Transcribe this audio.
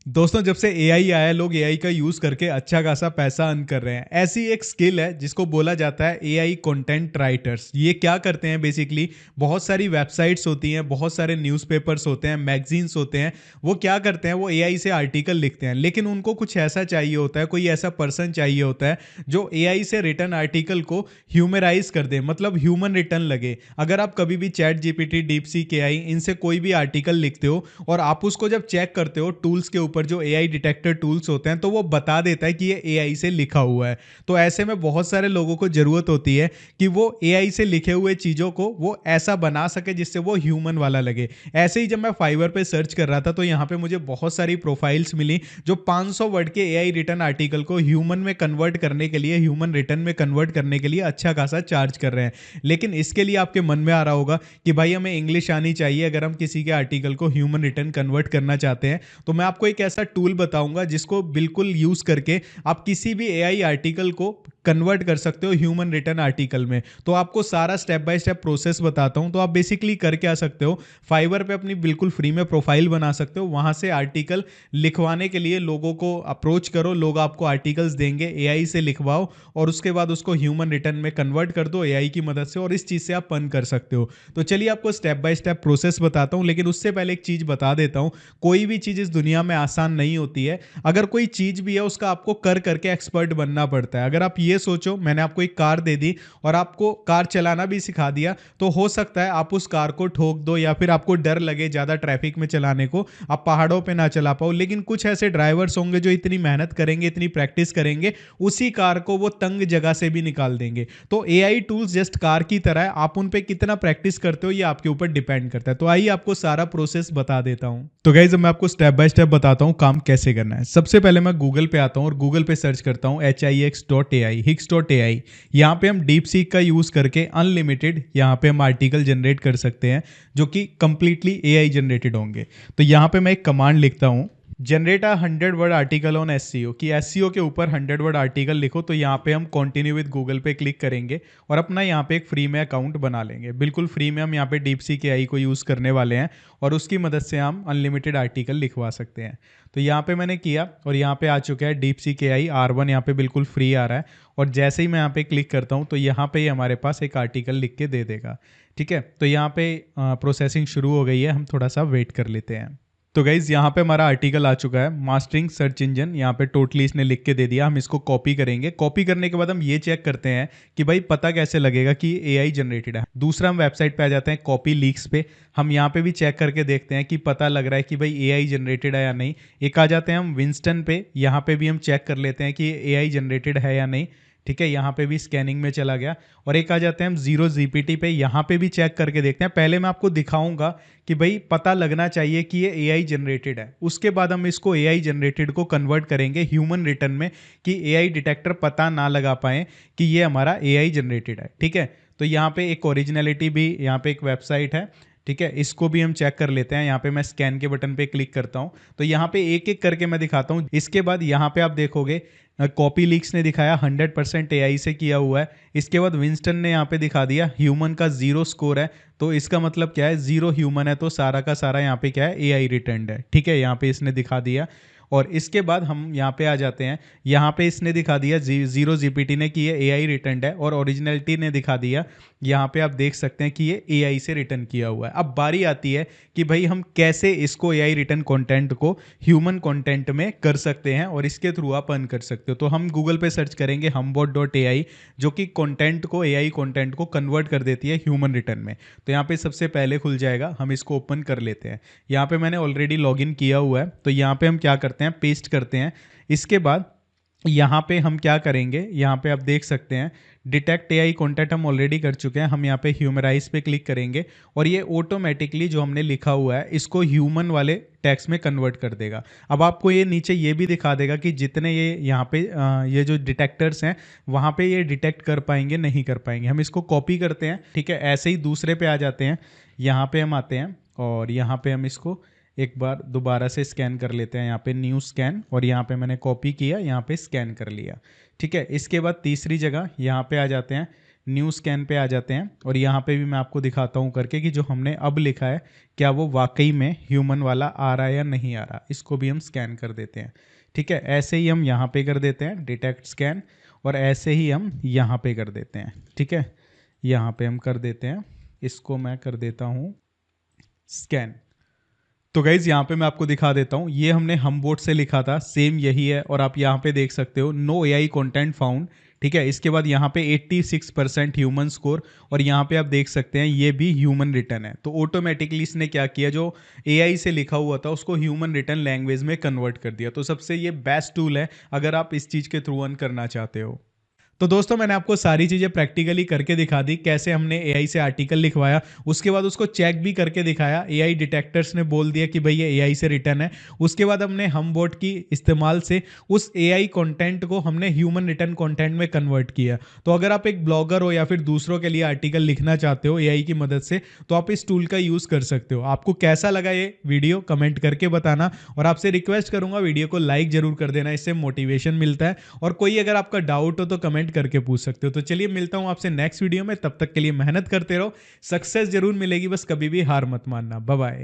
दोस्तों, जब से एआई आया है, लोग एआई का यूज करके अच्छा खासा पैसा अर्न कर रहे हैं। ऐसी एक स्किल है जिसको बोला जाता है एआई कंटेंट राइटर्स। ये क्या करते हैं बेसिकली, बहुत सारी वेबसाइट्स होती हैं, बहुत सारे न्यूज़पेपर्स होते हैं, मैगजीन्स होते हैं। वो क्या करते हैं, वो एआई से आर्टिकल लिखते हैं, लेकिन उनको कुछ ऐसा चाहिए होता है, कोई ऐसा पर्सन चाहिए होता है जो एआई से रिटर्न आर्टिकल को ह्यूमराइज कर दे, मतलब ह्यूमन रिटर्न लगे। अगर आप कभी भी चैट जीपीटी, डीपसीक एआई, इनसे कोई भी आर्टिकल लिखते हो और आप उसको जब चेक करते हो टूल्स के ऊपर, जो एआई डिटेक्टर टूल्स होते हैं, तो वो बता देता है कि ये एआई से लिखा हुआ है। तो ऐसे में बहुत सारे लोगों को जरूरत होती है कि वो एआई से लिखे हुए चीजों को वो ऐसा बना सके जिससे वो ह्यूमन वाला लगे। ऐसे ही जब मैं फाइवर पे सर्च कर रहा था तो यहाँ पे मुझे बहुत सारी प्रोफाइल्स मिली जो 500 वर्ड के एआई रिटर्न आर्टिकल को ह्यूमन में कन्वर्ट करने के लिए, ह्यूमन रिटर्न में कन्वर्ट करने के लिए अच्छा खासा चार्ज कर रहे हैं। लेकिन इसके लिए आपके मन में आ रहा होगा कि भाई हमें इंग्लिश आनी चाहिए अगर हम किसी के आर्टिकल को ह्यूमन रिटर्न कन्वर्ट करना चाहते हैं। तो मैं आपको एक ऐसा टूल बताऊंगा जिसको बिल्कुल यूज करके आप किसी भी एआई आर्टिकल को कन्वर्ट कर सकते हो ह्यूमन रिटर्न आर्टिकल में। तो आपको सारा स्टेप बाय स्टेप प्रोसेस बताता हूं। तो आप बेसिकली कर क्या सकते हो, फाइवर पे अपनी बिल्कुल फ्री में प्रोफाइल बना सकते हो, वहां से आर्टिकल लिखवाने के लिए लोगों को अप्रोच करो, लोग आपको आर्टिकल्स देंगे, एआई से लिखवाओ और उसके बाद उसको ह्यूमन रिटर्न में कन्वर्ट कर दो एआई की मदद से, और इस चीज से आप अर्न कर सकते हो। तो चलिए आपको स्टेप बाय स्टेप प्रोसेस बताता हूं, लेकिन उससे पहले एक चीज बता देता हूं। कोई भी चीज इस दुनिया में आसान नहीं होती है। अगर कोई चीज भी है उसका आपको कर करके एक्सपर्ट बनना पड़ता है। अगर आप ये सोचो मैंने आपको एक कार दे दी और आपको कार चलाना भी सिखा दिया, तो हो सकता है आप उस कार को ठोक दो, या फिर आपको डर लगे ज्यादा ट्रैफिक में चलाने को, आप पहाड़ों पे ना चला पाओ। लेकिन कुछ ऐसे ड्राइवर्स होंगे जो इतनी मेहनत करेंगे, इतनी प्रैक्टिस करेंगे, उसी कार को वो तंग जगह से भी निकाल देंगे। तो एआई टूल्स जस्ट कार की तरह है, आप उन पे कितना प्रैक्टिस करते हो ये आपके ऊपर डिपेंड करता है। तो आइए आपको सारा प्रोसेस बता देता हूं। तो गाइस, मैं आपको स्टेप बाय स्टेप बताता हूं काम कैसे करना है। सबसे पहले मैं गूगल पे आता हूं और गूगल पे सर्च करता हूं hix.ai। यहाँ पे हम डीप सीक का यूज करके अनलिमिटेड यहाँ पे हम आर्टिकल जनरेट कर सकते हैं जो कि कंप्लीटली एआई जनरेटेड होंगे। तो यहाँ पे मैं एक कमांड लिखता हूँ, generate a 100 word article on SCO, कि एससीओ के ऊपर 100 वर्ड आर्टिकल लिखो। तो यहाँ पे हम कंटिन्यू विद गूगल पे क्लिक करेंगे और अपना यहाँ पे एक फ्री में अकाउंट बना लेंगे। बिल्कुल फ्री में हम यहाँ पे डीपसीक एआई को यूज़ करने वाले हैं और उसकी मदद से हम अनलिमिटेड आर्टिकल लिखवा सकते हैं। तो यहाँ पे मैंने किया और यहाँ पे आ चुका है डीपसीक एआई R1, यहाँ पे बिल्कुल फ्री आ रहा है। और जैसे ही मैं यहाँ पे क्लिक करता हूँ तो यहाँ पे हमारे पास एक आर्टिकल लिख के दे देगा। ठीक है, तो यहाँ पे प्रोसेसिंग शुरू हो गई है, हम थोड़ा सा वेट कर लेते हैं। तो गाइज यहाँ पे हमारा आर्टिकल आ चुका है, मास्टरिंग सर्च इंजन, यहाँ पे टोटली इसने लिख के दे दिया। हम इसको कॉपी करेंगे। कॉपी करने के बाद हम ये चेक करते हैं कि भाई पता कैसे लगेगा कि एआई जनरेटेड है। दूसरा हम वेबसाइट पे आ जाते हैं कॉपी लीक्स पे। हम यहाँ पे भी चेक करके देखते हैं कि पता लग रहा है कि भाई एआई जनरेटेड है या नहीं। एक आ जाते हैं हम विंस्टन पे, यहाँ पे भी हम चेक कर लेते हैं कि एआई जनरेटेड है या नहीं। ठीक है, यहाँ पे भी स्कैनिंग में चला गया। और एक आ जाते हैं हम जीरो जीपीटी पे, यहाँ पे भी चेक करके देखते हैं। पहले मैं आपको दिखाऊंगा कि भाई पता लगना चाहिए कि ये एआई जनरेटेड है, उसके बाद हम इसको एआई जनरेटेड को कन्वर्ट करेंगे ह्यूमन रिटर्न में, कि एआई डिटेक्टर पता ना लगा पाए कि ये हमारा एआई जनरेटेड है। ठीक है, तो यहाँ पे एक ओरिजिनलिटी भी, यहाँ पे एक वेबसाइट है। ठीक है, इसको भी हम चेक कर लेते हैं। यहाँ पे मैं स्कैन के बटन पे क्लिक करता हूँ तो यहाँ पे एक एक करके मैं दिखाता हूँ। इसके बाद यहाँ पे आप देखोगे कॉपी लीक्स ने दिखाया 100% एआई से किया हुआ है। इसके बाद विंस्टन ने यहाँ पे दिखा दिया ह्यूमन का 0 स्कोर है। तो इसका मतलब क्या है, 0 ह्यूमन है तो सारा का सारा यहाँ पे क्या है, एआई रिटर्न्ड है। ठीक है, यहाँ पे इसने दिखा दिया। और इसके बाद हम यहाँ पे आ जाते हैं, यहाँ पे इसने दिखा दिया जीरो जीपीटी ने कि ये एआई रिटर्न्ड है, और ओरिजिनलिटी ने दिखा दिया। यहाँ पे आप देख सकते हैं कि ये एआई से रिटर्न किया हुआ है। अब बारी आती है कि भाई हम कैसे इसको एआई रिटर्न कंटेंट को ह्यूमन कंटेंट में कर सकते हैं और इसके थ्रू आप अर्न कर सकते हो। तो हम गूगल पे सर्च करेंगे humbot.ai, जो कि कंटेंट को, एआई कंटेंट को कन्वर्ट कर देती है ह्यूमन रिटर्न में। तो यहाँ पे सबसे पहले खुल जाएगा, हम इसको ओपन कर लेते हैं। यहाँ पे मैंने ऑलरेडी लॉगिन किया हुआ है, तो यहाँ पे हम क्या करते हैं, पेस्ट करते हैं। इसके बाद यहाँ पे हम क्या करेंगे, यहाँ पे आप देख सकते हैं डिटेक्ट एआई कंटेंट हम ऑलरेडी कर चुके हैं। हम यहाँ पे ह्यूमराइज पे क्लिक करेंगे और ये ऑटोमेटिकली जो हमने लिखा हुआ है इसको ह्यूमन वाले टेक्स्ट में कन्वर्ट कर देगा। अब आपको ये नीचे ये भी दिखा देगा कि जितने ये यहाँ पे ये जो डिटेक्टर्स हैं वहाँ पे ये डिटेक्ट कर पाएंगे नहीं कर पाएंगे। हम इसको कॉपी करते हैं। ठीक है, ऐसे ही दूसरे पे आ जाते हैं, यहाँ पे हम आते हैं और यहाँ पे हम इसको एक बार दोबारा से स्कैन कर लेते हैं। यहाँ पे न्यू स्कैन, और यहाँ पे मैंने कॉपी किया, यहाँ पे स्कैन कर लिया। ठीक है, इसके बाद तीसरी जगह यहाँ पे आ जाते हैं। न्यू स्कैन पे आ जाते हैं और यहाँ पे भी मैं आपको दिखाता हूँ करके कि जो हमने अब लिखा है क्या वो वाकई में ह्यूमन वाला आ रहा है या नहीं आ रहा। इसको भी हम स्कैन कर देते हैं। ठीक है, ऐसे ही हम यहाँ पे कर देते हैं डिटेक्ट स्कैन, और ऐसे ही हम यहाँ पे कर देते हैं। ठीक है, यहाँ पे हम कर देते हैं, इसको मैं कर देता हूँ स्कैन। तो गाइज यहाँ पे मैं आपको दिखा देता हूँ, ये हमने हम बोट से लिखा था, सेम यही है, और आप यहाँ पे देख सकते हो नो एआई कंटेंट फाउंड। ठीक है, इसके बाद यहाँ पे 86% ह्यूमन स्कोर, और यहाँ पे आप देख सकते हैं ये भी ह्यूमन रिटर्न है। तो ऑटोमेटिकली इसने क्या किया, जो एआई से लिखा हुआ था उसको ह्यूमन रिटर्न लैंग्वेज में कन्वर्ट कर दिया। तो सबसे ये बेस्ट टूल है अगर आप इस चीज़ के थ्रू अर्न करना चाहते हो। तो दोस्तों मैंने आपको सारी चीज़ें प्रैक्टिकली करके दिखा दी, कैसे हमने एआई से आर्टिकल लिखवाया, उसके बाद उसको चेक भी करके दिखाया। एआई डिटेक्टर्स ने बोल दिया कि भाई ये एआई से रिटर्न है। उसके बाद हमने हम बोट की इस्तेमाल से उस एआई कंटेंट को हमने ह्यूमन रिटर्न कंटेंट में कन्वर्ट किया। तो अगर आप एक ब्लॉगर हो या फिर दूसरों के लिए आर्टिकल लिखना चाहते हो एआई की मदद से, तो आप इस टूल का यूज़ कर सकते हो। आपको कैसा लगा ये वीडियो कमेंट करके बताना, और आपसे रिक्वेस्ट करूंगा वीडियो को लाइक जरूर कर देना, इससे मोटिवेशन मिलता है। और कोई अगर आपका डाउट हो तो कमेंट करके पूछ सकते हो। तो चलिए मिलता हूं आपसे नेक्स्ट वीडियो में, तब तक के लिए मेहनत करते रहो, सक्सेस जरूर मिलेगी, बस कभी भी हार मत मानना। Bye bye.